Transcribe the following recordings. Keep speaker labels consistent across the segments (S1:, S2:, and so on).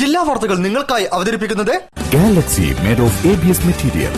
S1: ജില്ലാ വാർത്തകൾ നിങ്ങൾക്കായി അവതരിപ്പിക്കുന്നത്
S2: Galaxy made of ABS material.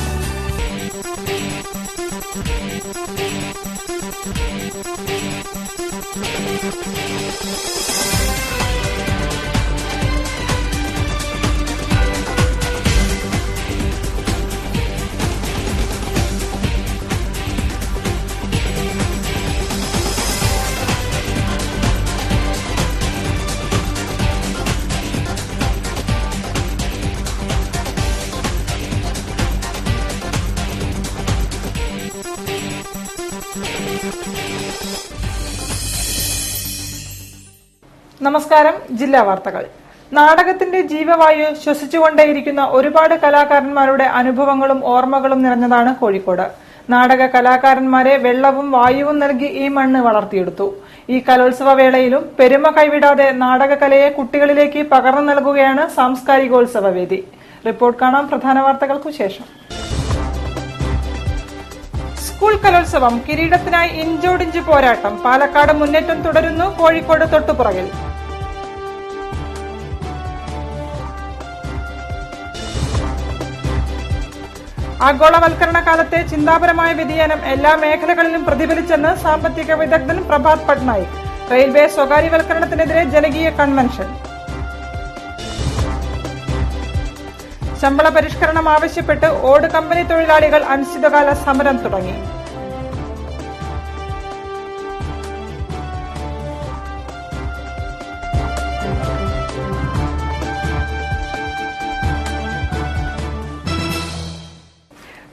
S3: നമസ്കാരം. ജില്ലാ വാർത്തകൾ. നാടകത്തിന്റെ ജീവവായു ശ്വസിച്ചുകൊണ്ടേയിരിക്കുന്ന ഒരുപാട് കലാകാരന്മാരുടെ അനുഭവങ്ങളും ഓർമ്മകളും നിറഞ്ഞതാണ് കോഴിക്കോട്. നാടക കലാകാരന്മാരെ വെള്ളവും വായുവും നൽകി ഈ മണ്ണ് വളർത്തിയെടുത്തു. ഈ കലോത്സവ വേളയിലും പെരുമ കൈവിടാതെ നാടകകലയെ കുട്ടികളിലേക്ക് പകർന്നു നൽകുകയാണ് സാംസ്കാരികോത്സവ വേദി. റിപ്പോർട്ട് കാണാം പ്രധാന വാർത്തകൾക്കു ശേഷം. സ്കൂൾ കലോത്സവം കിരീടത്തിനായി ഇഞ്ചോടിഞ്ച് പോരാട്ടം. പാലക്കാട് മുന്നേറ്റം തുടരുന്നു. കോഴിക്കോട് തൊട്ടുപുറകിൽ. ആഗോളവൽക്കരണ കാലത്തെ ചിന്താപരമായ വ്യതിയാനം എല്ലാ മേഖലകളിലും പ്രതിഫലിച്ചെന്ന് സാമ്പത്തിക വിദഗ്ധൻ പ്രഭാത് പട്നായിക്. റെയിൽവേ സ്വകാര്യവൽക്കരണത്തിനെതിരെ ജനകീയ കൺവെൻഷൻ. ശമ്പള പരിഷ്കരണം ആവശ്യപ്പെട്ട് ഓട് കമ്പനി തൊഴിലാളികൾ അനിശ്ചിതകാല സമരം തുടങ്ങി.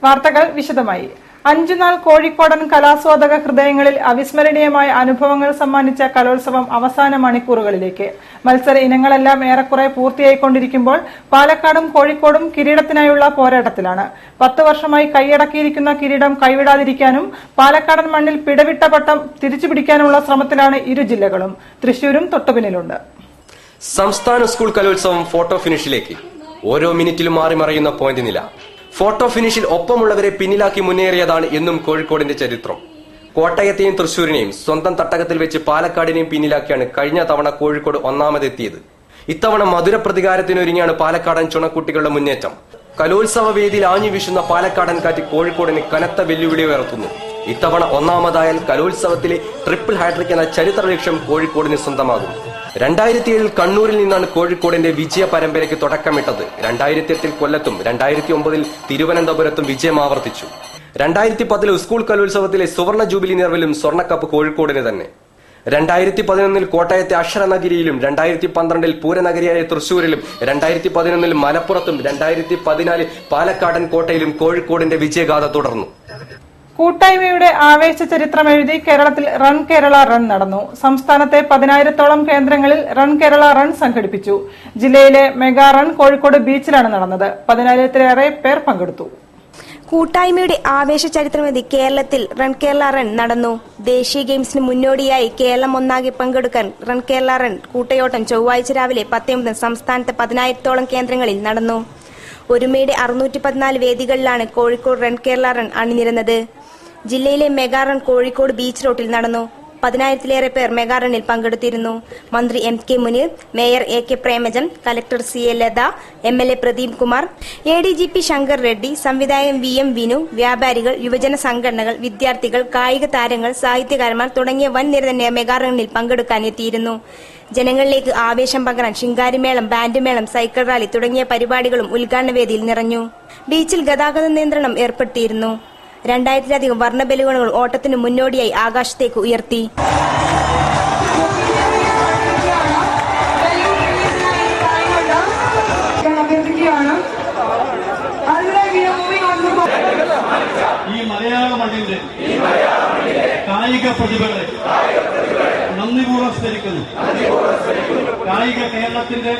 S3: വാർത്തകൾ വിശദമായി. 5 നാൾ കോഴിക്കോടൻ കലാസ്വാദക ഹൃദയങ്ങളിൽ അവിസ്മരണീയമായ അനുഭവങ്ങൾ സമ്മാനിച്ച കലോത്സവം അവസാന മണിക്കൂറുകളിലേക്ക്. മത്സര ഇനങ്ങളെല്ലാം ഏറെക്കുറെ പൂർത്തിയായിക്കൊണ്ടിരിക്കുമ്പോൾ പാലക്കാടും കോഴിക്കോടും കിരീടത്തിനായുള്ള പോരാട്ടത്തിലാണ്. 10 വർഷമായി കൈയടക്കിയിരിക്കുന്ന കിരീടം കൈവിടാതിരിക്കാനും പാലക്കാടൻ മണ്ണിൽ പിടവിട്ട പട്ടം തിരിച്ചുപിടിക്കാനുമുള്ള ശ്രമത്തിലാണ് ഇരു ജില്ലകളും. തൃശൂരും തൊട്ടുപിന്നിലുണ്ട്.
S4: സംസ്ഥാന സ്കൂൾ കലോത്സവം ഫോട്ടോ ഫിനിഷിലേക്ക്. ഓരോ മിനിറ്റിലും മാറി മറിയുന്ന പോയിന്റ് നില. ഫോട്ടോ ഫിനിഷിൽ ഒപ്പമുള്ളവരെ പിന്നിലാക്കി മുന്നേറിയതാണ് എന്നും കോഴിക്കോടിന്റെ ചരിത്രം. കോട്ടയത്തെയും തൃശൂരിനെയും സ്വന്തം തട്ടകത്തിൽ വെച്ച് പാലക്കാടിനെയും പിന്നിലാക്കിയാണ് കഴിഞ്ഞ തവണ കോഴിക്കോട് ഒന്നാമതെത്തിയത്. ഇത്തവണ മധുര പ്രതികാരത്തിനൊരുങ്ങിയാണ് പാലക്കാടൻ ചുണക്കുട്ടികളുടെ മുന്നേറ്റം. കലോത്സവ വേദിയിൽ ആഞ്ഞു വീശുന്ന പാലക്കാടൻ കാറ്റ് കോഴിക്കോടിന് കനത്ത വെല്ലുവിളി ഉയർത്തുന്നു. ഇത്തവണ ഒന്നാമതായാൽ കലോത്സവത്തിലെ ട്രിപ്പിൾ ഹാട്രിക് എന്ന ചരിത്ര ലക്ഷ്യം കോഴിക്കോടിന് സ്വന്തമാകും. 2007 കണ്ണൂരിൽ നിന്നാണ് കോഴിക്കോടിന്റെ വിജയ പരമ്പരയ്ക്ക് തുടക്കമിട്ടത്. 2008 കൊല്ലത്തും 2009 തിരുവനന്തപുരത്തും വിജയം ആവർത്തിച്ചു. 2010 സ്കൂൾ കലോത്സവത്തിലെ സുവർണ ജൂബിലി നിറവിലും സ്വർണ്ണക്കപ്പ് കോഴിക്കോടിന് തന്നെ. 2011 കോട്ടയത്തെ അക്ഷരനഗരിയിലും 2012 പൂരനഗരിയായ തൃശൂരിലും 2011 മലപ്പുറത്തും 2014 പാലക്കാടൻ കോട്ടയിലും കോഴിക്കോടിന്റെ വിജയഗാഥ തുടർന്നു.
S3: കൂട്ടായ്മയുടെ ആവേശ ചരിത്രം എഴുതി കേരളത്തിൽ റൺ കേരള റൺ നടന്നു. സംസ്ഥാനത്തെ 10,000-ഓളം കേന്ദ്രങ്ങളിൽ റൺ കേരള റൺ സംഘടിപ്പിച്ചു. ജില്ലയിലെ മെഗാ റൺ കോഴിക്കോട് ബീച്ചിലാണ് നടന്നത്. 10,000-ലേറെ പേർ പങ്കെടുത്തു.
S5: കൂട്ടായ്മയുടെ ആവേശ ചരിത്രമെഴുതി കേരളത്തിൽ റൺ കേരള റൺ നടന്നു. ദേശീയ ഗെയിംസിന് മുന്നോടിയായി കേരളം ഒന്നാകെ പങ്കെടുക്കാൻ റൺ കേരള റൺ കൂട്ടയോട്ടം ചൊവ്വാഴ്ച രാവിലെ 10 മുതൽ സംസ്ഥാനത്തെ 10,000-ഓളം കേന്ദ്രങ്ങളിൽ നടന്നു. ഒരുമയുടെ 614 വേദികളിലാണ് കോഴിക്കോട് റൺ കേരള റൺ അണിനിരന്നത്. ജില്ലയിലെ മെഗാ റൺ കോഴിക്കോട് ബീച്ച് റോഡിൽ നടന്നു. 10,000-ലേറെ പേർ മെഗാ റണ്ണിൽ പങ്കെടുത്തിരുന്നു. മന്ത്രി MK Muneer, mayor AK Premajan, collector CA Latha, MLA Pradeep Kumar, ADGP Shankar Reddy, സംവിധായകൻ VM വിനു, വ്യാപാരികൾ, യുവജന സംഘടനകൾ, വിദ്യാർത്ഥികൾ, കായിക താരങ്ങൾ, സാഹിത്യകാരന്മാർ തുടങ്ങിയ വൻ നിര തന്നെ മെഗാ റണ്ണിൽ പങ്കെടുക്കാൻ എത്തിയിരുന്നു. ജനങ്ങളിലേക്ക് ആവേശം പകരാൻ ശിങ്കാരിമേളം, ബാൻഡ് മേളം, സൈക്കിൾ റാലി തുടങ്ങിയ പരിപാടികളും ഉദ്ഘാടന വേദിയിൽ നിറഞ്ഞു. ബീച്ചിൽ ഗതാഗത നിയന്ത്രണം ഏർപ്പെടുത്തിയിരുന്നു. 2000-ലധികം വർണ്ണ ബലൂണുകൾ ഓട്ടത്തിന് മുന്നോടിയായി ആകാശത്തേക്ക് ഉയർത്തി.
S6: ഈ മലയാള മണ്ണിന്റെ കായിക പ്രതിഭകളെ നന്ദിപൂർവ്വം സ്മരിക്കുന്നു. കായിക കേരളത്തിന്റെ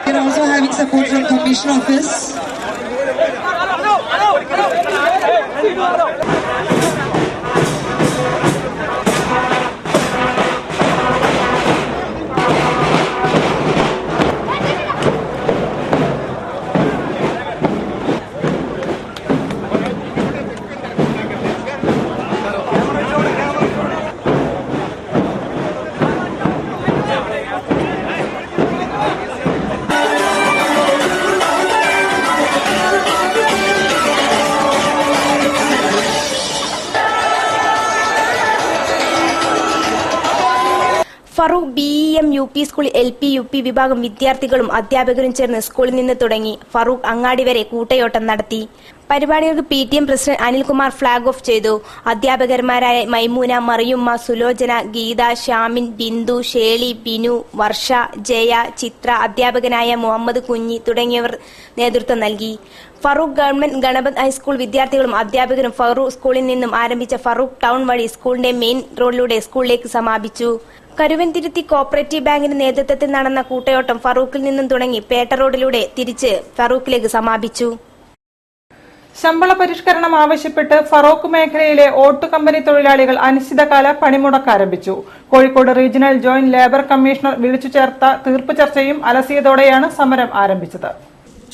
S7: We are also having support from Commission Office.
S5: Farooq BEM UP school LP UP വിഭാഗം വിദ്യാർത്ഥികളും അധ്യാപകരും ചേർന്ന് സ്കൂളിൽ നിന്ന് തുടങ്ങി ഫറൂഖ് അങ്ങാടി വരെ കൂട്ടയോട്ടം നടത്തി. പരിപാടികൾക്ക് PTM president Anilkumar flag off ചെയ്തു. അധ്യാപകന്മാരായ മൈമൂന, മറിയുമ്മ, സുലോചന, ഗീത, ഷാമിൻ, ബിന്ദു, ഷേളി, ബിനു, വർഷ, ജയ, ചിത്ര, അധ്യാപകനായ മുഹമ്മദ് കുഞ്ഞി തുടങ്ങിയവർ നേതൃത്വം നൽകി. ഫറൂഖ് ഗവൺമെന്റ് ഗണപത് ഹൈസ്കൂൾ വിദ്യാർത്ഥികളും അധ്യാപകരും ഫറൂഖ് സ്കൂളിൽ നിന്നും ആരംഭിച്ച ഫറൂഖ് ടൗൺ വഴി സ്കൂളിന്റെ മെയിൻ റോഡിലൂടെ സ്കൂളിലേക്ക് സമാപിച്ചു. കരുവന്തിരുത്തി കോപ്പറേറ്റീവ് ബാങ്കിന്റെ നേതൃത്വത്തിൽ നടന്ന കൂട്ടയോട്ടം ഫറൂഖിൽ നിന്നും തുടങ്ങി പേട്ട റോഡിലൂടെ തിരിച്ച് ഫറൂഖിലേക്ക് സമാപിച്ചു.
S3: ശമ്പള പരിഷ്കരണം ആവശ്യപ്പെട്ട് ഫറോക്ക് മേഖലയിലെ ഓട്ടു കമ്പനി തൊഴിലാളികൾ അനിശ്ചിതകാല പണിമുടക്ക് ആരംഭിച്ചു. Kozhikode regional joint labour commissioner വിളിച്ചു ചേർത്ത തീർപ്പ് ചർച്ചയും അലസിയതോടെയാണ് സമരം ആരംഭിച്ചത്.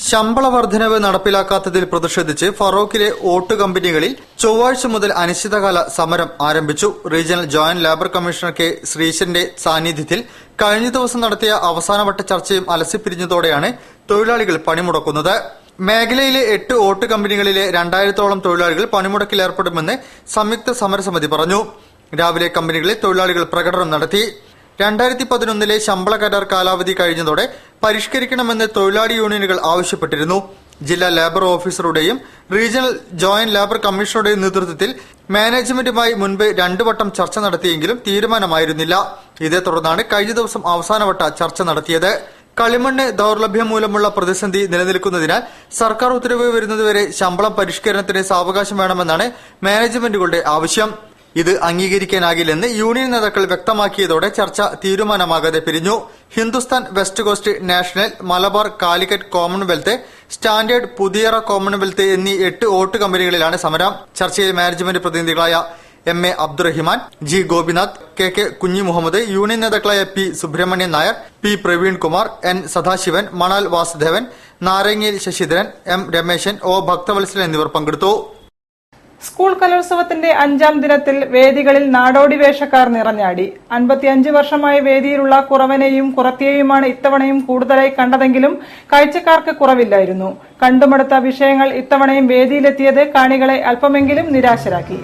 S1: ശമ്പള വർധനവ് നടപ്പിലാക്കാത്തതിൽ പ്രതിഷേധിച്ച് ഫറോക്കിലെ ഓട്ടു കമ്പനികളിൽ ചൊവ്വാഴ്ച മുതൽ അനിശ്ചിതകാല സമരം ആരംഭിച്ചു. Regional joint labour commissioner K ശ്രീശന്റെ സാന്നിധ്യത്തിൽ കഴിഞ്ഞ ദിവസം നടത്തിയ അവസാനവട്ട ചർച്ചയും അലസിപ്പിരിഞ്ഞതോടെയാണ് തൊഴിലാളികൾ പണിമുടക്കുന്നത്. മേഖലയിലെ 8 ഓട്ടു കമ്പനികളിലെ 2000-ഓളം തൊഴിലാളികൾ പണിമുടക്കിൽ ഏർപ്പെടുമെന്ന് സംയുക്ത സമരസമിതി പറഞ്ഞു. രാവിലെ കമ്പനികളിൽ തൊഴിലാളികൾ പ്രകടനം നടത്തി. 2011 ശമ്പള കരാർ കാലാവധി കഴിഞ്ഞതോടെ പരിഷ്കരിക്കണമെന്ന് തൊഴിലാളി യൂണിയനുകൾ ആവശ്യപ്പെട്ടിരുന്നു. ജില്ലാ ലേബർ ഓഫീസറുടെയും റീജിയണൽ ജോയിന്റ് ലേബർ കമ്മീഷണറുടെയും നേതൃത്വത്തിൽ മാനേജ്മെന്റുമായി മുൻപ് 2 വട്ടം ചർച്ച നടത്തിയെങ്കിലും തീരുമാനമായിരുന്നില്ല. ഇതേ തുടർന്നാണ് കഴിഞ്ഞ ദിവസം അവസാനവട്ട ചർച്ച നടത്തിയത്. കളിമണ്ണ് ദൌർലഭ്യം മൂലമുള്ള പ്രതിസന്ധി നിലനിൽക്കുന്നതിനാൽ സർക്കാർ ഉത്തരവ് വരുന്നതുവരെ ശമ്പളം പരിഷ്കരണത്തിന് സാവകാശം വേണമെന്നാണ് മാനേജ്മെന്റുകളുടെ ആവശ്യം. ഇത് അംഗീകരിക്കാനാകില്ലെന്ന് യൂണിയൻ നേതാക്കൾ വ്യക്തമാക്കിയതോടെ ചർച്ച തീരുമാനമാകാതെ പിരിഞ്ഞു. Hindustan West Coast National, Malabar, Calicut Commonwealth, Standard, Puthiyara Commonwealth എന്നീ 8 ഓട്ടു കമ്പനികളിലാണ് സമരം. ചർച്ചയിൽ മാനേജ്മെന്റ് പ്രതിനിധികളായ MA Abdurahiman, G Gopinath, KK Kunhi Muhammad, union നേതാക്കളായ P Subramanian Nair, P Praveen Kumar, N Sadasivan, Manal Vasudevan, Narangayil Sasidharan, M Rameshan, O Bhakthavatsalan എന്നിവർ പങ്കെടുത്തു.
S3: സ്കൂൾ കലോത്സവത്തിന്റെ 5ാം ദിനത്തിൽ വേദികളിൽ നാടോടി വേഷക്കാർ നിറഞ്ഞാടി. 55 വർഷമായി വേദിയിലുള്ള കുറവനെയും കുറത്തിയെയുമാണ് ഇത്തവണയും കൂടുതലായി കണ്ടതെങ്കിലും കാഴ്ചക്കാർക്ക് കുറവില്ലായിരുന്നു. കണ്ടുമടുത്ത വിഷയങ്ങൾ ഇത്തവണയും വേദിയിലെത്തിയത് കാണികളെ അല്പമെങ്കിലും നിരാശരാക്കി.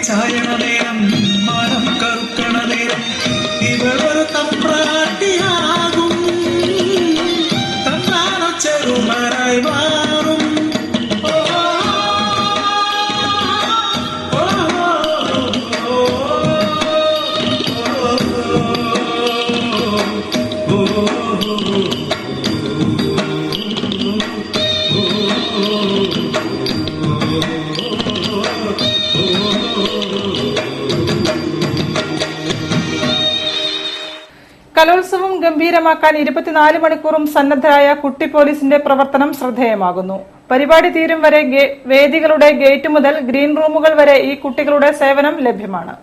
S8: ചായണ നേരം മനം കറുക്കണ നേരം ഇവളൊരു തമ്പ്രാട്ടിയാകും, തമ്പ്രാണ ചെറുമരായി മാറും.
S3: കലോത്സവം ഗംഭീരമാക്കാൻ 24 മണിക്കൂറും സന്നദ്ധരായ കുട്ടി പോലീസിന്റെ പ്രവർത്തനം ശ്രദ്ധേയമാകുന്നു. പരിപാടി തീരും വരെ വേദികളുടെ ഗേറ്റ് മുതൽ ഗ്രീൻ റൂമുകൾ വരെ ഈ കുട്ടികളുടെ സേവനം ലഭ്യമാണ്.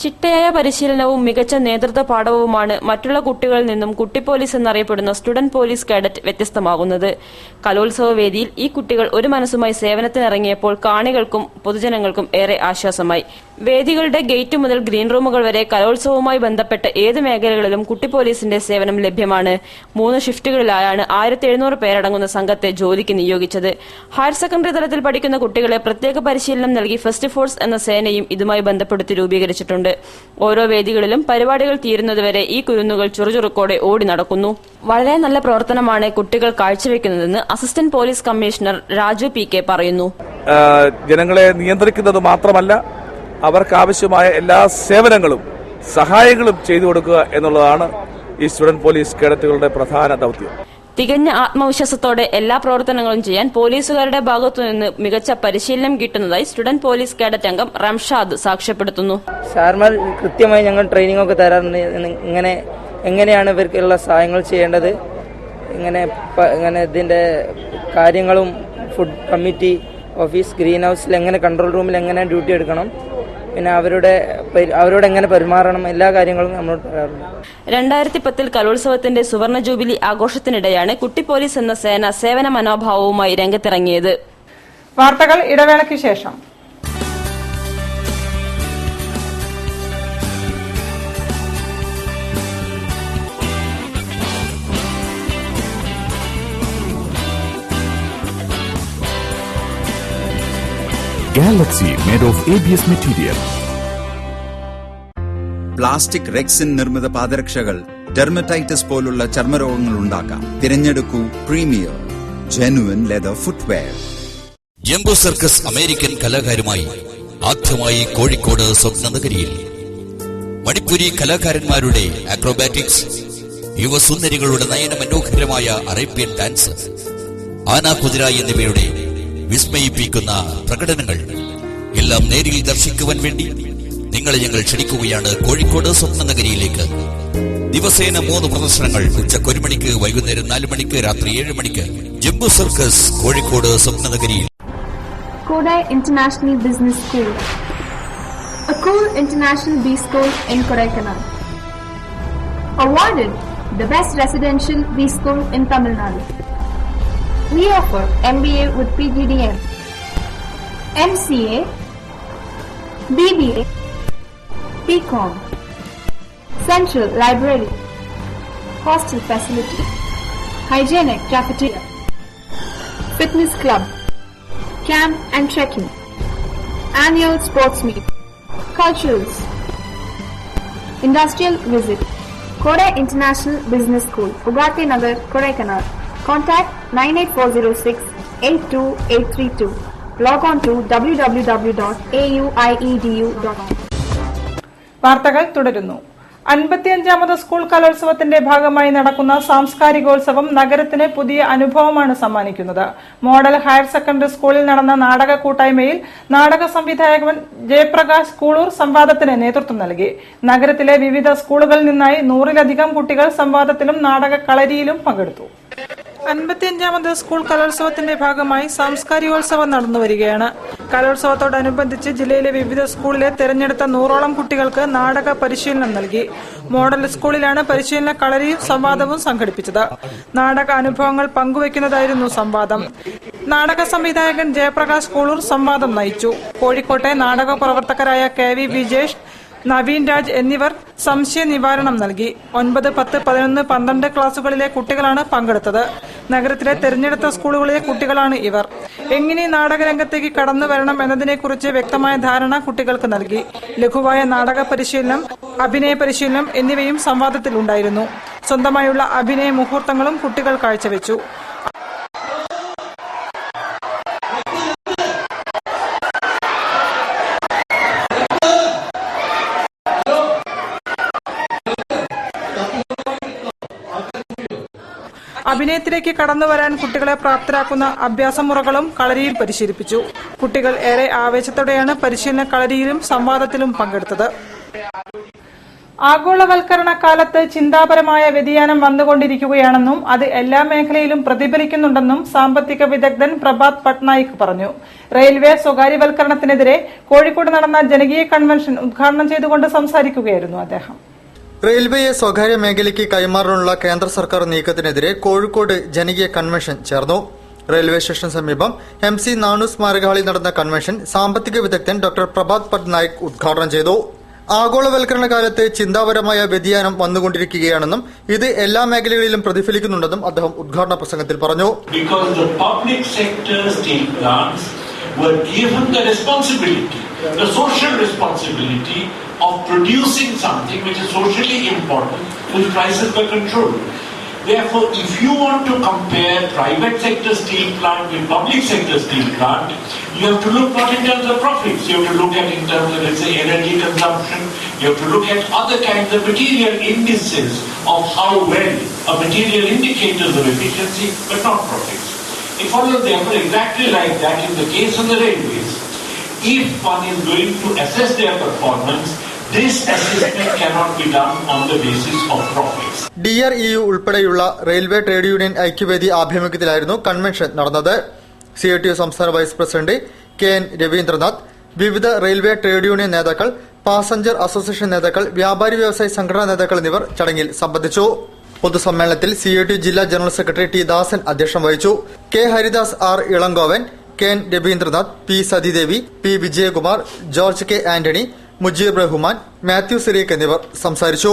S9: ചിട്ടയായ പരിശീലനവും മികച്ച നേതൃത്വ പാഠവുമാണ് മറ്റുള്ള കുട്ടികളിൽ നിന്നും കുട്ടി പോലീസ് എന്നറിയപ്പെടുന്ന സ്റ്റുഡന്റ് പോലീസ് കാഡറ്റ് വ്യത്യസ്തമാകുന്നത്. കലോത്സവ വേദിയിൽ ഈ കുട്ടികൾ ഒരു മനസ്സുമായി സേവനത്തിനിറങ്ങിയപ്പോൾ കാണികൾക്കും പൊതുജനങ്ങൾക്കും ഏറെ ആശ്വാസമായി. വേദികളുടെ ഗേറ്റ് മുതൽ ഗ്രീൻ റൂമുകൾ വരെ കലോത്സവവുമായി ബന്ധപ്പെട്ട് ഏത് മേഖലകളിലും കുട്ടി പോലീസിന്റെ സേവനം ലഭ്യമാണ്. 3 ഷിഫ്റ്റുകളിലായാണ് 1700 പേരടങ്ങുന്ന സംഘത്തെ ജോലിക്ക് നിയോഗിച്ചത്. ഹയർ സെക്കൻഡറി തലത്തിൽ പഠിക്കുന്ന കുട്ടികളെ പ്രത്യേക പരിശീലനം നൽകി ഫസ്റ്റ് ഫോഴ്സ് എന്ന സേനയും ഇതുമായി ബന്ധപ്പെടുത്തി രൂപീകരിച്ചിട്ടുണ്ട്. ഓരോ വേദികളിലും പരിപാടികൾ തീരുന്നതുവരെ ഈ കുരുന്നുകൾ ചുറുചുറുക്കോടെ ഓടി നടക്കുന്നു. വളരെ നല്ല പ്രവർത്തനമാണ് കുട്ടികൾ കാഴ്ചവെക്കുന്നതെന്ന് assistant police commissioner Raju PK പറയുന്നു.
S10: ജനങ്ങളെ നിയന്ത്രിക്കുന്നത് മാത്രമല്ല, അവർക്ക് ആവശ്യമായ എല്ലാ സേവനങ്ങളും സഹായങ്ങളും ചെയ്തു കൊടുക്കുക എന്നുള്ളതാണ് ഈ സ്റ്റുഡന്റ് പോലീസ് കേഡറ്റുകളുടെ പ്രധാന ദൗത്യം.
S9: തികഞ്ഞ ആത്മവിശ്വാസത്തോടെ എല്ലാ പ്രവർത്തനങ്ങളും ചെയ്യാൻ പോലീസുകാരുടെ ഭാഗത്തുനിന്ന് മികച്ച പരിശീലനം കിട്ടുന്നതായി സ്റ്റുഡന്റ് പോലീസ് കേഡറ്റ് അംഗം റംഷാദ് സാക്ഷ്യപ്പെടുത്തുന്നു.
S11: സാർമാർ കൃത്യമായി ഞങ്ങൾ ട്രെയിനിങ് ഒക്കെ തരാറുണ്ട്. എങ്ങനെയാണ് ഇവർക്കുള്ള സഹായങ്ങൾ ചെയ്യേണ്ടത്, ഇങ്ങനെ ഇതിന്റെ കാര്യങ്ങളും ഫുഡ് കമ്മിറ്റി ഓഫീസ് ഗ്രീൻ ഹൗസിൽ എങ്ങനെ കൺട്രോൾ റൂമിൽ എങ്ങനെ ഡ്യൂട്ടി എടുക്കണം, പിന്നെ അവരോട് എങ്ങനെ പെരുമാറണം, എല്ലാ കാര്യങ്ങളും നമ്മൾ പറയാറുണ്ട്.
S9: 2010 കലോത്സവത്തിന്റെ സുവർണ ജൂബിലി ആഘോഷത്തിനിടെയാണ് കുട്ടി പോലീസ് എന്ന സേന സേവന മനോഭാവവുമായി രംഗത്തിറങ്ങിയത്.
S3: വാർത്തകൾ ഇടവേളയ്ക്ക് ശേഷം.
S2: Galaxy made of ABS material.
S12: Plastic rexine നിർമ്മിത പാദരക്ഷകൾ ഡെർമറ്റൈറ്റിസ് പോലുള്ള ചർമ്മരോഗങ്ങൾ ഉണ്ടാക്കാം. തിരഞ്ഞെടുക്കൂ Premier genuine leather footwear.
S13: Jumbo Circus American കലാകാരുമായി ആദ്യമായി കോഴിക്കോട് സ്വപ്നനഗരിയിൽ. മണിപ്പൂരി കലാകാരന്മാരുടെ അക്രോബാറ്റിക്സ്, യുവസുന്ദരികളുടെ നയന മനോഹരമായ അറേബ്യൻ ഡാൻസ്, ആനാകുതിര എന്നിവയുടെ വിസ്മയിപ്പിക്കുന്ന പ്രകടനങ്ങൾ എല്ലാം നേരിൽ ദർശിക്കുവാൻ വേണ്ടി നിങ്ങളെ ഞങ്ങൾ ക്ഷണിക്കുകയാണ് കോഴിക്കോട് സ്വപ്നനഗരിയിലേക്ക്. ദിവസേന 3 പ്രദർശനങ്ങൾ. ഉച്ചക്ക് 1 മണിക്ക്, വൈകുന്നേരം 4 മണിക്ക്, രാത്രി 7 മണിക്ക്. ജംബോ സർക്കസ് കോഴിക്കോട് സ്വപ്നനഗരിയിൽ.
S14: Kodai International Business School, a cool international B school in Kodaikanal. Awarded the best residential B school in Tamil Nadu. We offer MBA with PGDM, MCA, BBA, BCom, Central Library, hostel facility, hygienic cafeteria, fitness club, camp and trekking, annual sports meet, culturals, industrial visit. Kodai International Business School, Ugarte Nagar, Kodaikanal. Contact 98406-82832. Log on to www.auiedu.com.
S3: വാർത്തകൾ തുടരുന്നു. 55ാമത് school കലോത്സവത്തിന്റെ ഭാഗമായി നടക്കുന്ന സാംസ്കാരികോത്സവം നഗരത്തിന് പുതിയ അനുഭവമാണ് സമ്മാനിക്കുന്നത്. Model higher secondary സ്കൂളിൽ നടന്ന നാടക കൂട്ടായ്മയിൽ നാടക സംവിധായകൻ ജയപ്രകാശ് കൂളൂർ സംവാദത്തിന് നേതൃത്വം നൽകി. നഗരത്തിലെ വിവിധ സ്കൂളുകളിൽ നിന്നായി 100-ലധികം കുട്ടികൾ സംവാദത്തിലും നാടക കളരിയിലും പങ്കെടുത്തു. 55ാമത് സ്കൂൾ കലോത്സവത്തിന്റെ ഭാഗമായി സാംസ്കാരികോത്സവം നടന്നുവരികയാണ്. കലോത്സവത്തോടനുബന്ധിച്ച് ജില്ലയിലെ വിവിധ സ്കൂളിലെ തെരഞ്ഞെടുത്ത 100ഓളം കുട്ടികൾക്ക് നാടക പരിശീലനം നൽകി. മോഡൽ സ്കൂളിലാണ് പരിശീലന കളരിയും സംവാദവും സംഘടിപ്പിച്ചത്. നാടക അനുഭവങ്ങൾ പങ്കുവയ്ക്കുന്നതായിരുന്നു സംവാദം. നാടക സംവിധായകൻ ജയപ്രകാശ് കൂളൂർ സംവാദം നയിച്ചു. കോഴിക്കോട്ടെ നാടക പ്രവർത്തകരായ KV വിജേഷ്, നവീൻ രാജ് എന്നിവർ സംശയ നിവാരണം നൽകി. 9, 10, 11, 12 ക്ലാസുകളിലെ കുട്ടികളാണ് പങ്കെടുത്തത്. നഗരത്തിലെ തെരഞ്ഞെടുത്ത സ്കൂളുകളിലെ കുട്ടികളാണ് ഇവർ. എങ്ങനെ നാടകരംഗത്തേക്ക് കടന്നു വരണം എന്നതിനെക്കുറിച്ച് വ്യക്തമായ ധാരണ കുട്ടികൾക്ക് നൽകി. ലഘുവായ നാടക പരിശീലനം, അഭിനയ പരിശീലനം എന്നിവയും സംവാദത്തിൽ ഉണ്ടായിരുന്നു. സ്വന്തമായുള്ള അഭിനയ മുഹൂർത്തങ്ങളും കുട്ടികൾ കാഴ്ചവെച്ചു. അഭിനയത്തിലേക്ക് കടന്നുവരാൻ കുട്ടികളെ പ്രാപ്തരാക്കുന്ന അഭ്യാസമുറകളും കളരിയിൽ പരിശീലിപ്പിച്ചു. കുട്ടികൾ ഏറെ ആവേശത്തോടെയാണ് പരിശീലന കളരിയിലും സംവാദത്തിലും പങ്കെടുത്തത്. ആഗോളവൽക്കരണ കാലത്ത് ചിന്താപരമായ വ്യതിയാനം വന്നുകൊണ്ടിരിക്കുകയാണെന്നും അത് എല്ലാ മേഖലയിലും പ്രതിഫലിക്കുന്നുണ്ടെന്നും സാമ്പത്തിക വിദഗ്ധൻ പ്രഭാത് പട്നായിക് പറഞ്ഞു. റെയിൽവേ സ്വകാര്യവൽക്കരണത്തിനെതിരെ കോഴിക്കോട് നടന്ന ജനകീയ കൺവെൻഷൻ ഉദ്ഘാടനം ചെയ്തുകൊണ്ട് സംസാരിക്കുകയായിരുന്നു അദ്ദേഹം.
S1: റെയിൽവേയെ സ്വകാര്യ മേഖലയ്ക്ക് കൈമാറാനുള്ള കേന്ദ്ര സർക്കാർ നീക്കത്തിനെതിരെ കോഴിക്കോട് ജനകീയ കൺവെൻഷൻ ചേർന്നു. റെയിൽവേ സ്റ്റേഷൻ സമീപം MC നാണു സ്മാരക ഹാളിൽ നടന്ന കൺവെൻഷൻ സാമ്പത്തിക വിദഗ്ധൻ ഡോക്ടർ പ്രഭാത് പട്നായിക് ഉദ്ഘാടനം ചെയ്തു. ആഗോളവൽക്കരണ കാലത്ത് ചിന്താപരമായ വ്യതിയാനം വന്നുകൊണ്ടിരിക്കുകയാണെന്നും ഇത് എല്ലാ മേഖലകളിലും പ്രതിഫലിക്കുന്നുണ്ടെന്നും അദ്ദേഹം ഉദ്ഘാടന പ്രസംഗത്തിൽ പറഞ്ഞു.
S15: The social responsibility of producing something which is socially important, whose prices were controlled. Therefore, if you want to compare private sector steel plant with public sector steel plant, you have to look not in terms of profits, you have to look at in terms of, let's say, energy consumption, you have to look at other kinds of material indices of how well, a material indicators of efficiency, but not profits. It follows therefore exactly like that in the case of the railways. If one is going to assess their performance, this assessment cannot be done on the basis of profits.
S1: DREU ഉൾപ്പെടെയുള്ള railway trade union ഐക്യവേദി ആഭിമുഖ്യത്തിലായിരുന്നു convention നടന്നത്. CITU സംസ്ഥാന vice president KN Ravindranath, വിവിധ railway trade union നേതാക്കൾ, passenger association നേതാക്കൾ, വ്യാപാരി വ്യവസായ സംഘടനാ നേതാക്കൾ എന്നിവർ ചടങ്ങിൽ സംബന്ധിച്ചു. പൊതുസമ്മേളനത്തിൽ CITU ജില്ലാ ജനറൽ സെക്രട്ടറി T ദാസൻ അധ്യക്ഷം വഹിച്ചു. K Haridas, R Elangovan, KN Ravindranath, P Sathidevi, P Vijayakumar, George K Antony, Mujeer Rahman, Mathew സിറീഖ് എന്നിവർ സംസാരിച്ചു.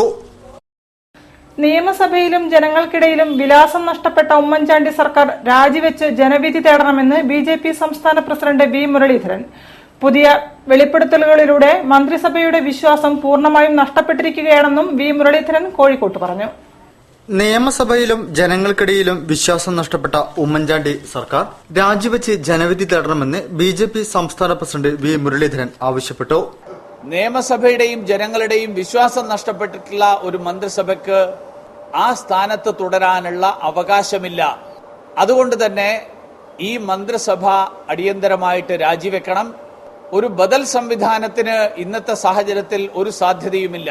S3: നിയമസഭയിലും ജനങ്ങൾക്കിടയിലും വിലാസം നഷ്ടപ്പെട്ട ഉമ്മൻചാണ്ടി സർക്കാർ രാജിവെച്ച് ജനവിധി തേടണമെന്ന് BJP സംസ്ഥാന പ്രസിഡന്റ് V മുരളീധരൻ. പുതിയ വെളിപ്പെടുത്തലുകളിലൂടെ മന്ത്രിസഭയുടെ വിശ്വാസം പൂർണ്ണമായും നഷ്ടപ്പെട്ടിരിക്കുകയാണെന്നും V മുരളീധരൻ കോഴിക്കോട്ട് പറഞ്ഞു.
S1: നിയമസഭയിലും ജനങ്ങൾക്കിടയിലും വിശ്വാസം നഷ്ടപ്പെട്ട ഉമ്മൻചാണ്ടി സർക്കാർ രാജിവെച്ച് ജനവിധി തേടണമെന്ന് BJP സംസ്ഥാന പ്രസിഡന്റ് V മുരളീധരൻ ആവശ്യപ്പെട്ടു.
S16: നിയമസഭയുടെയും ജനങ്ങളുടെയും വിശ്വാസം നഷ്ടപ്പെട്ടിട്ടുള്ള ഒരു മന്ത്രിസഭയ്ക്ക് ആ സ്ഥാനത്ത് തുടരാനുള്ള അവകാശമില്ല. അതുകൊണ്ട് തന്നെ ഈ മന്ത്രിസഭ അടിയന്തരമായിട്ട് രാജിവെക്കണം. ഒരു ബദൽ സംവിധാനത്തിന് ഇന്നത്തെ സാഹചര്യത്തിൽ ഒരു സാധ്യതയുമില്ല.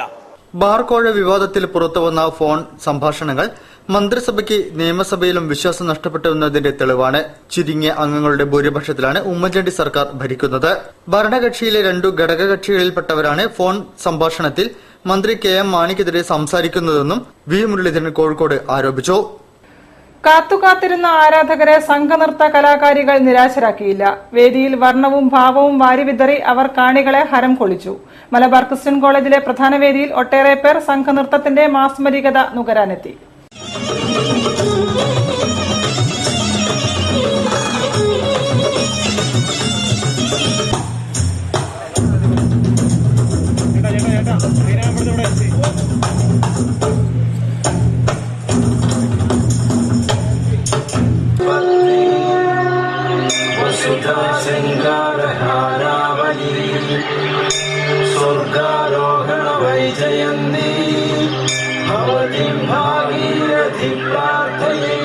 S1: ബാർകോഴ വിവാദത്തിൽ പുറത്തുവന്ന ഫോൺ സംഭാഷണങ്ങൾ മന്ത്രിസഭയ്ക്ക് നിയമസഭയിലും വിശ്വാസം നഷ്ടപ്പെട്ടുവെന്നതിന്റെ തെളിവാണ്. ചുരുങ്ങിയ അംഗങ്ങളുടെ ഭൂരിപക്ഷത്തിലാണ് ഉമ്മൻചാണ്ടി സർക്കാർ ഭരിക്കുന്നത്. ഭരണകക്ഷിയിലെ 2 ഘടകകക്ഷികളിൽപ്പെട്ടവരാണ് ഫോൺ സംഭാഷണത്തിൽ മന്ത്രി KM മാണിക്കെതിരെ സംസാരിക്കുന്നതെന്നും V മുരളീധരൻ കോഴിക്കോട് ആരോപിച്ചു.
S3: കാത്തുകാത്തിരുന്ന ആരാധകരെ സംഘനൃത്ത കലാകാരികൾ നിരാശരാക്കിയില്ല. വേദിയിൽ വർണ്ണവും ഭാവവും വാരിവിതറി അവർ കാണികളെ ഹരം കൊള്ളിച്ചു. മലബാർ ക്രിസ്ത്യൻ കോളേജിലെ പ്രധാന വേദിയിൽ ഒട്ടേറെ പേർ സംഘനൃത്തത്തിന്റെ മാസ്മരികത നുകരാനെത്തി.
S8: സ്വർഗാരോഹണ വൈജയന്തി ഭവതി ഭാഗീരഥി പ്രാർത്ഥയേ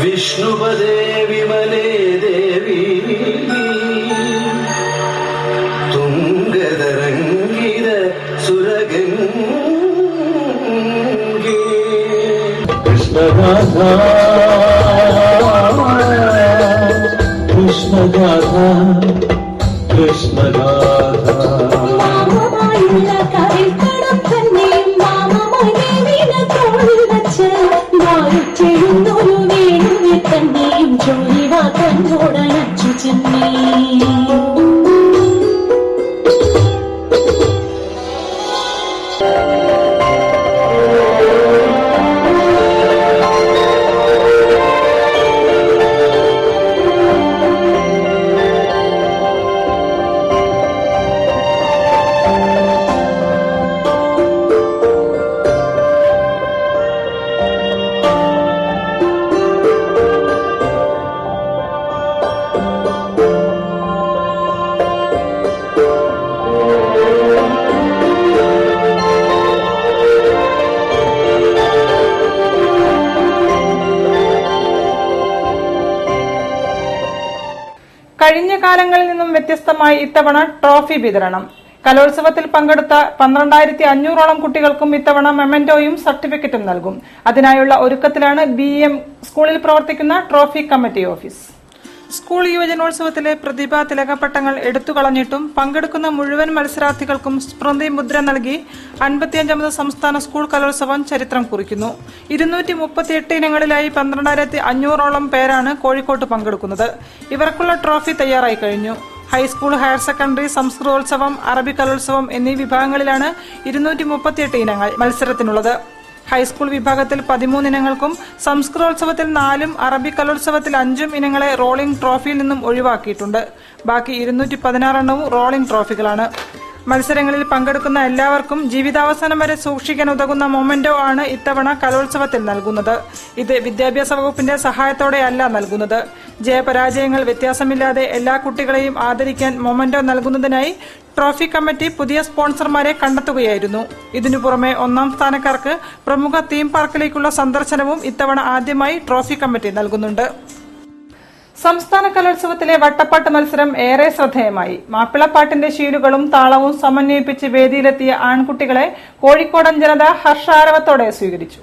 S8: വിഷ്ണുപദേ വിമലേ ദേവി തുംഗതരംഗിത സുരഗംഗേ കൃഷ്ണഗാഥ കൃഷ്ണഗാഥ കൃഷ്ണഗാഥ തന്നെയും ജോലിവാ കണ്ണോടച്ചു ചെന്നേ
S3: കഴിഞ്ഞ കാലങ്ങളിൽ നിന്നും വ്യത്യസ്തമായി ഇത്തവണ ട്രോഫി വിതരണം. കലോത്സവത്തിൽ പങ്കെടുത്ത 12,500ഓളം കുട്ടികൾക്കും ഇത്തവണ മെമന്റോയും സർട്ടിഫിക്കറ്റും നൽകും. അതിനായുള്ള ഒരുക്കത്തിലാണ് BM സ്കൂളിൽ പ്രവർത്തിക്കുന്ന ട്രോഫി കമ്മിറ്റി ഓഫീസ്. സ്കൂൾ യുവജനോത്സവത്തിലെ പ്രതിഭാ തിലകപ്പട്ടങ്ങൾ എടുത്തുകളഞ്ഞിട്ടും പങ്കെടുക്കുന്ന മുഴുവൻ മത്സരാർത്ഥികൾക്കും സ്മൃതി മുദ്ര നൽകി 55ാമത് സംസ്ഥാന സ്കൂൾ കലോത്സവം ചരിത്രം കുറിക്കുന്നു. 238 ഇനങ്ങളിലായി 12,500ഓളം പേരാണ് കോഴിക്കോട്ട് പങ്കെടുക്കുന്നത്. ഇവർക്കുള്ള ട്രോഫി തയ്യാറായി കഴിഞ്ഞു. ഹൈസ്കൂൾ, ഹയർ സെക്കൻഡറി, സംസ്കൃതോത്സവം, അറബി കലോത്സവം എന്നീ വിഭാഗങ്ങളിലാണ് 238 ഇനങ്ങൾ മത്സരത്തിനുള്ളത്. ഹൈസ്കൂൾ വിഭാഗത്തിൽ 13 ഇനങ്ങൾക്കും സംസ്കൃതോത്സവത്തിൽ 4ഉം അറബി കലോത്സവത്തിൽ 5ഉം ഇനങ്ങളെ റോളിംഗ് ട്രോഫിയിൽ നിന്നും ഒഴിവാക്കിയിട്ടുണ്ട്. ബാക്കി 216 എണ്ണവും റോളിംഗ് ട്രോഫികളാണ്. മത്സരങ്ങളിൽ പങ്കെടുക്കുന്ന എല്ലാവർക്കും ജീവിതാവസാനം വരെ സൂക്ഷിക്കാൻ ഉതകുന്ന മൊമെന്റോ ആണ് ഇത്തവണ കലോത്സവത്തിൽ നൽകുന്നത്. ഇത് വിദ്യാഭ്യാസ വകുപ്പിന്റെ സഹായത്തോടെയല്ല നൽകുന്നത്. ജയപരാജയങ്ങൾ വ്യത്യാസമില്ലാതെ എല്ലാ കുട്ടികളെയും ആദരിക്കാൻ മൊമെന്റോ നൽകുന്നതിനായി ട്രോഫി കമ്മിറ്റി പുതിയ സ്പോൺസർമാരെ കണ്ടെത്തുകയായിരുന്നു. ഇതിനു പുറമെ 1ാം സ്ഥാനക്കാർക്ക് പ്രമുഖ തീം പാർക്കിലേക്കുള്ള സന്ദർശനവും ഇത്തവണ ആദ്യമായി ട്രോഫി കമ്മിറ്റി നൽകുന്നുണ്ട്. സംസ്ഥാന കലോത്സവത്തിലെ വട്ടപ്പാട്ട് മത്സരം ഏറെ ശ്രദ്ധേയമായി. മാപ്പിളപ്പാട്ടിന്റെ ശീലുകളും താളവും സമന്വയിപ്പിച്ച് വേദിയിലെത്തിയ ആൺകുട്ടികളെ കോഴിക്കോടൻ ജനത ഹർഷാരവത്തോടെ സ്വീകരിച്ചു.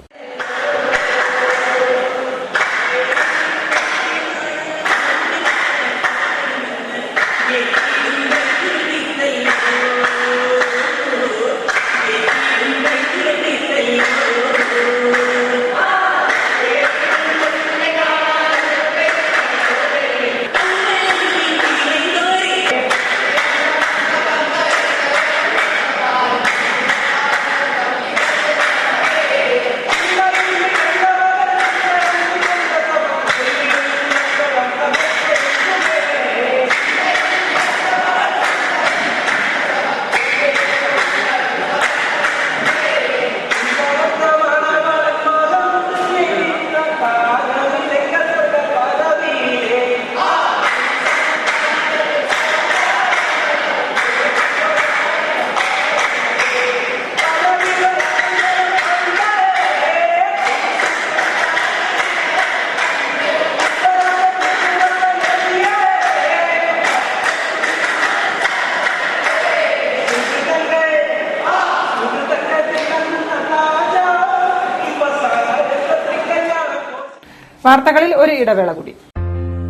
S3: വാർത്തകളിൽ ഒരു ഇടവേള കൂടി.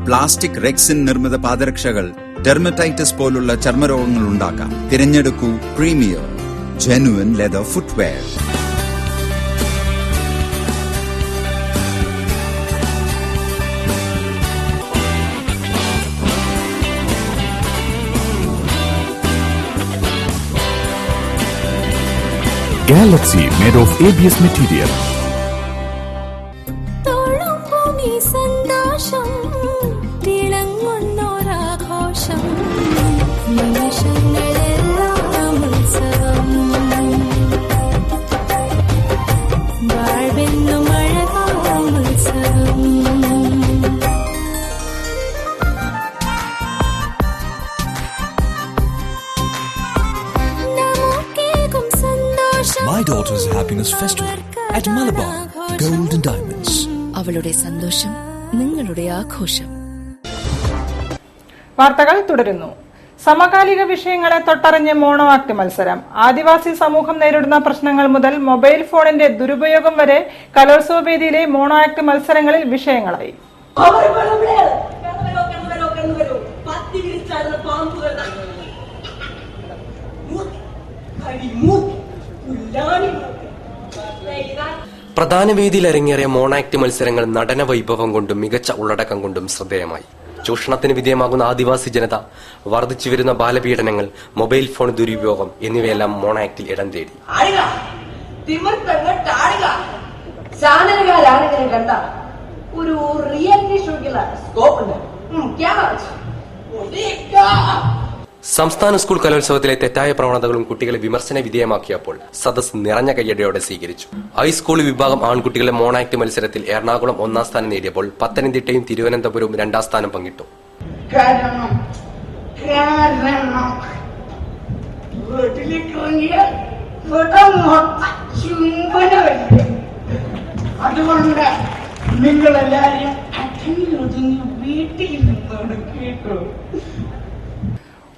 S12: പ്ലാസ്റ്റിക് റെക്സിൻ നിർമ്മിത പാദരക്ഷകൾ ഡെർമറ്റൈറ്റിസ് പോലുള്ള ചർമ്മരോഗങ്ങൾ ഉണ്ടാക്കാം. തിരഞ്ഞെടുക്കൂ Premier genuine leather footwear.
S2: Galaxy made of ABS material.
S17: My daughter's happiness festival at Malabar Gold and Diamonds.
S18: അവളുടെ സന്തോഷം നിങ്ങളുടെ ആഘോഷം.
S3: വാർത്തകൾ തുടരുന്നു. സമകാലിക വിഷയങ്ങളെ തൊട്ടറിഞ്ഞ് മോണോ ആക്ട് മത്സരം. ആദിവാസി സമൂഹം നേരിടുന്ന പ്രശ്നങ്ങൾ മുതൽ മൊബൈൽ ഫോണിന്റെ ദുരുപയോഗം വരെ കലോത്സവ വേദിയിലെ മോണോ ആക്ട് മത്സരങ്ങളിൽ വിഷയങ്ങളായി.
S4: പ്രധാന വേദിയിൽ അരങ്ങേറിയ മോണാക്ട് മത്സരങ്ങൾ നടന വൈഭവം കൊണ്ടും മികച്ച ഉള്ളടക്കം കൊണ്ടും ശ്രദ്ധേയമായി. ചൂഷണത്തിന് വിധേയമാകുന്ന ആദിവാസി ജനത, വർദ്ധിച്ചുവരുന്ന ബാലപീഡനങ്ങൾ, മൊബൈൽ ഫോൺ ദുരുപയോഗം എന്നിവയെല്ലാം മോണാക്ടിൽ ഇടം തേടി.
S19: ചാനലുകാരാണെങ്കിലും കണ്ട ഒരു റിയാലിറ്റി ഷോയ്ക്കുള്ള സ്കോപ്പ് ഉണ്ട്.
S4: സംസ്ഥാന സ്കൂൾ കലോത്സവത്തിലെ തെറ്റായ പ്രവണതകളും കുട്ടികളെ വിമർശന വിധേയമാക്കിയപ്പോൾ സദസ് നിറഞ്ഞ കയ്യടിയോടെ സ്വീകരിച്ചു. ഹൈസ്കൂൾ വിഭാഗം ആൺകുട്ടികളെ മോണാക്ട് മത്സരത്തിൽ എറണാകുളം 1ാം സ്ഥാനം നേടിയപ്പോൾ പത്തനംതിട്ടയും തിരുവനന്തപുരവും 2ാം സ്ഥാനം പങ്കിട്ടു.
S19: അതുകൊണ്ട് നിങ്ങളെല്ലാരും വീട്ടിൽ നിന്നോട് കേട്ടോ.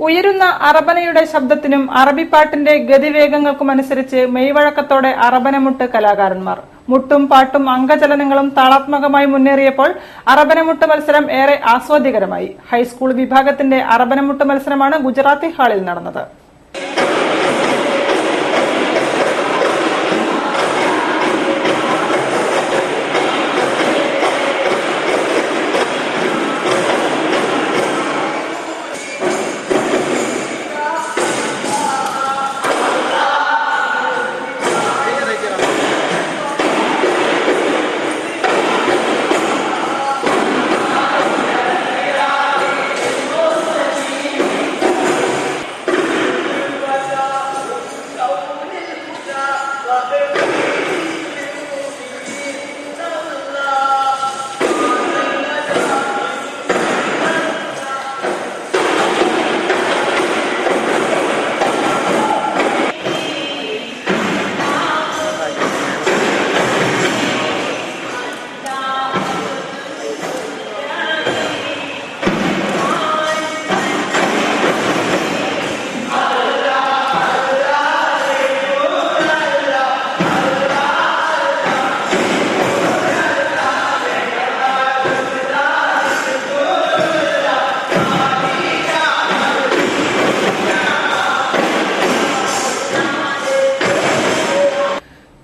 S3: ഉയരുന്ന അറബനയുടെ ശബ്ദത്തിനും അറബിപ്പാട്ടിന്റെ ഗതിവേഗങ്ങൾക്കുമനുസരിച്ച് മെയ്വഴക്കത്തോടെ അറബനമുട്ട് കലാകാരന്മാർ. മുട്ടും പാട്ടും അംഗചലനങ്ങളും താളാത്മകമായി മുന്നേറിയപ്പോൾ അറബനമുട്ട് മത്സരം ഏറെ ആസ്വാദ്യകരമായി. ഹൈസ്കൂൾ വിഭാഗത്തിന്റെ അറബനമുട്ട് മത്സരമാണ് ഗുജറാത്തി ഹാളിൽ നടന്നത്.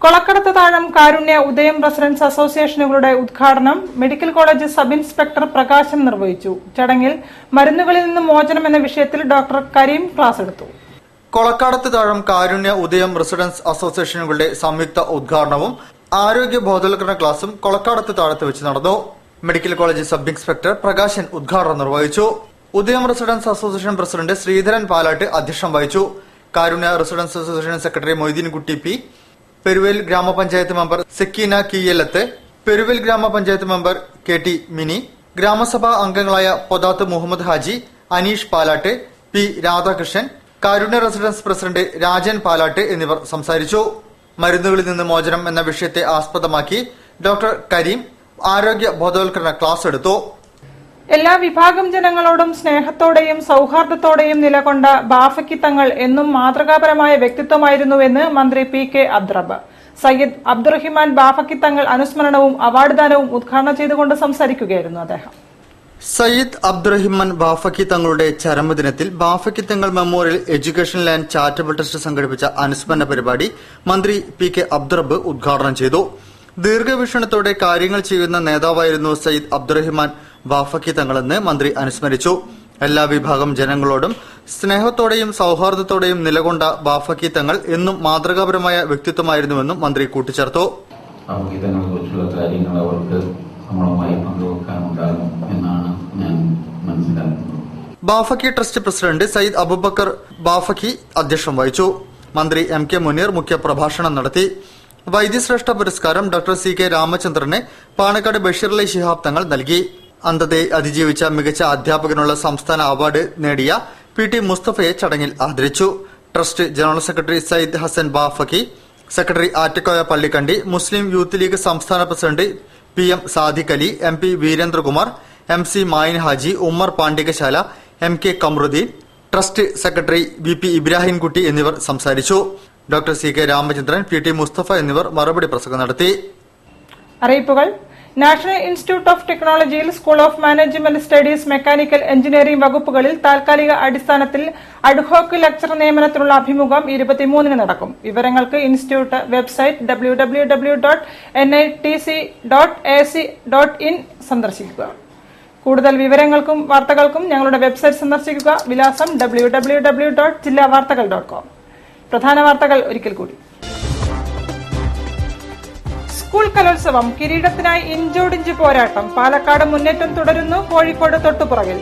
S3: കൊളക്കടത്ത് താഴം കാരുണ്യ ഉദയം റെസിഡൻസ് അസോസിയേഷനുകളുടെ ഉദ്ഘാടനം medical college sub inspector Prakashan നിർവഹിച്ചു. ചടങ്ങിൽ മരുന്നുകളിൽ നിന്ന് മോചനം എന്ന വിഷയത്തിൽ ഡോക്ടർ കരീം ക്ലാസ് എടുത്തു.
S1: കൊളക്കാടത്ത് താഴം കാരുണ്യ ഉദയം റെസിഡൻസ് അസോസിയേഷനുകളുടെ സംയുക്ത ഉദ്ഘാടനവും ആരോഗ്യ ബോധവൽക്കരണ ക്ലാസും കൊളക്കാടത്ത് താഴത്ത് വെച്ച് നടന്നു. Medical college sub inspector Prakashan ഉദ്ഘാടനം നിർവഹിച്ചു. Udayam residence association president Sreedharan Palatt അധ്യക്ഷം വഹിച്ചു. Karunya residence association secretary Moideenkutty P, Peruvel ഗ്രാമപഞ്ചായത്ത് മെമ്പർ സെക്കീന കീയലത്ത്, പെരുവേൽ ഗ്രാമപഞ്ചായത്ത് മെമ്പർ KT മിനി, ഗ്രാമസഭാ അംഗങ്ങളായ പൊതാത്ത് മുഹമ്മദ് ഹാജി, അനീഷ് പാലാട്ട്, പി രാധാകൃഷ്ണൻ, കാരുണ്യ റെസിഡൻസ് പ്രസിഡന്റ് രാജൻ പാലാട്ട് എന്നിവർ സംസാരിച്ചു. മരുന്നുകളിൽ നിന്ന് മോചനം എന്ന വിഷയത്തെ ആസ്പദമാക്കി ഡോക്ടർ കരീം ആരോഗ്യ ബോധവൽക്കരണ ക്ലാസ് എടുത്തു.
S3: എല്ലാ വിഭാഗം ജനങ്ങളോടും സ്നേഹത്തോടെയും സൌഹാർദ്ദത്തോടെയും നിലകൊണ്ട ബാഫക്കി തങ്ങൾ എന്നും മാതൃകാപരമായ വ്യക്തിത്വമായിരുന്നുവെന്ന് മന്ത്രി PK അബ്ദുറബ്ബ്. സയ്യിദ് അബ്ദുറഹിമാൻ ബാഫക്കി തങ്ങൾ അനുസ്മരണവും അവാർഡ് ദാനവും ഉദ്ഘാടനം ചെയ്തുകൊണ്ട് സംസാരിക്കുകയായിരുന്നു അദ്ദേഹം.
S1: സയ്യിദ് അബ്ദുറഹിമാൻ ബാഫക്കി തങ്ങളുടെ ചരമദിനത്തിൽ ബാഫക്കി തങ്ങൾ memorial educational and charitable trust സംഘടിപ്പിച്ച അനുസ്മരണ പരിപാടി മന്ത്രി PK അബ്ദുറബ്ബ് ഉദ്ഘാടനം ചെയ്തു. ദീർഘവീക്ഷണത്തോടെ കാര്യങ്ങൾ ചെയ്യുന്ന നേതാവായിരുന്നു സയ്യിദ് അബ്ദുറഹിമാൻ ബാഫക്കി തങ്ങളെന്ന് മന്ത്രി അനുസ്മരിച്ചു. എല്ലാ വിഭാഗം ജനങ്ങളോടും സ്നേഹത്തോടെയും സൌഹാർദ്ദത്തോടെയും നിലകൊണ്ട ബാഫക്കി തങ്ങൾ എന്നും മാതൃകാപരമായ വ്യക്തിത്വമായിരുന്നുവെന്നും മന്ത്രി കൂട്ടിച്ചേർത്തു.
S20: കുറിച്ചുള്ള കാര്യങ്ങൾ അവർക്ക് നമ്മളുമായി പങ്കുവെക്കാനുണ്ടാകും എന്നാണ് ഞാൻ മനസ്സിലാക്കുന്നത്.
S1: ബാഫക്കി ട്രസ്റ്റ് പ്രസിഡന്റ് സയ്യിദ് അബൂബക്കർ ബാഫക്കി അധ്യക്ഷം വഹിച്ചു. മന്ത്രി MK മുനീർ മുഖ്യപ്രഭാഷണം നടത്തി. വൈദ്യശ്രേഷ്ഠ പുരസ്കാരം ഡോക്ടർ CK രാമചന്ദ്രന് പാണക്കാട് ബഷീർലി ശിഹാബ് തങ്ങൾ നൽകി. അന്ധതയെ അതിജീവിച്ച മികച്ച അധ്യാപകനുള്ള സംസ്ഥാന അവാർഡ് നേടിയ PT മുസ്തഫയെ ചടങ്ങിൽ ആദരിച്ചു. Trust general secretary Sayyid Hasan Bafaqi, secretary Attakoya Pallikandi, Muslim youth league സംസ്ഥാന president PM Sadiq Ali, MP Veerendrakumar, MC Mayin Haji, Ummer Pandikashala, MK Kamaruddin, trust secretary BP Ibrahimkutty എന്നിവർ സംസാരിച്ചു. Doctor CK Ramachandran, PT Mustafa എന്നിവർ മറുപടി പ്രസംഗം നടത്തി.
S3: അറിയിപ്പുകൾ. നാഷണൽ ഇൻസ്റ്റിറ്റ്യൂട്ട് ഓഫ് ടെക്നോളജിയിൽ school of management studies mechanical engineering വകുപ്പുകളിൽ താൽക്കാലിക അടിസ്ഥാനത്തിൽ അഡ്ഹോക്ക് ലെക്ചർ നിയമനത്തിനുള്ള അഭിമുഖം 23-ന് നടക്കും. വിവരങ്ങൾക്ക് ഇൻസ്റ്റിറ്റ്യൂട്ട് വെബ്സൈറ്റ് www.nitc.ac.in സന്ദർശിക്കുക. കൂടുതൽ വിവരങ്ങൾക്കും വാർത്തകൾക്കും ഞങ്ങളുടെ വെബ്സൈറ്റ് സന്ദർശിക്കുക. വിലാസം www.jillavartakal.com. പ്രധാന വാർത്തകൾ ഒരിക്കൽ കൂടി. സ്കൂൾ കലോത്സവം കിരീടത്തിനായി ഇഞ്ചോടിഞ്ച് പോരാട്ടം. പാലക്കാട് മുന്നേറ്റം തുടരുന്നു. കോഴിക്കോട് തൊട്ടുപുറകിൽ.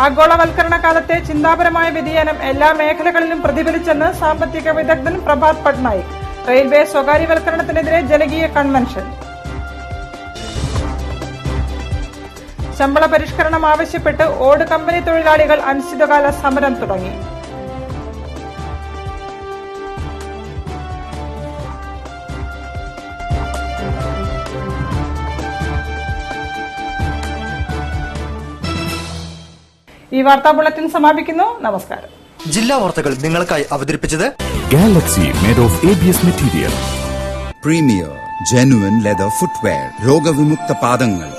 S3: ആഗോളവൽക്കരണ കാലത്തെ ചിന്താപരമായ വ്യതിയാനം എല്ലാ മേഖലകളിലും പ്രതിഫലിച്ചെന്ന് സാമ്പത്തിക വിദഗ്ധൻ പ്രഭാത് പട്നായിക്. റെയിൽവേ സ്വകാര്യവൽക്കരണത്തിനെതിരെ ജനകീയ കൺവെൻഷൻ. ശമ്പള പരിഷ്കരണം ആവശ്യപ്പെട്ട് ഓട് കമ്പനി തൊഴിലാളികൾ അനിശ്ചിതകാല സമരം തുടങ്ങി. ഈ വാർത്താ ബുള്ളറ്റിൻ സമാപിക്കുന്നു. നമസ്കാരം.
S1: ജില്ലാ വാർത്തകൾ നിങ്ങൾക്കായി അവതരിപ്പിച്ചത്
S2: Galaxy made of ABS material.
S12: Premier genuine leather footwear, രോഗവിമുക്ത പാദങ്ങൾ.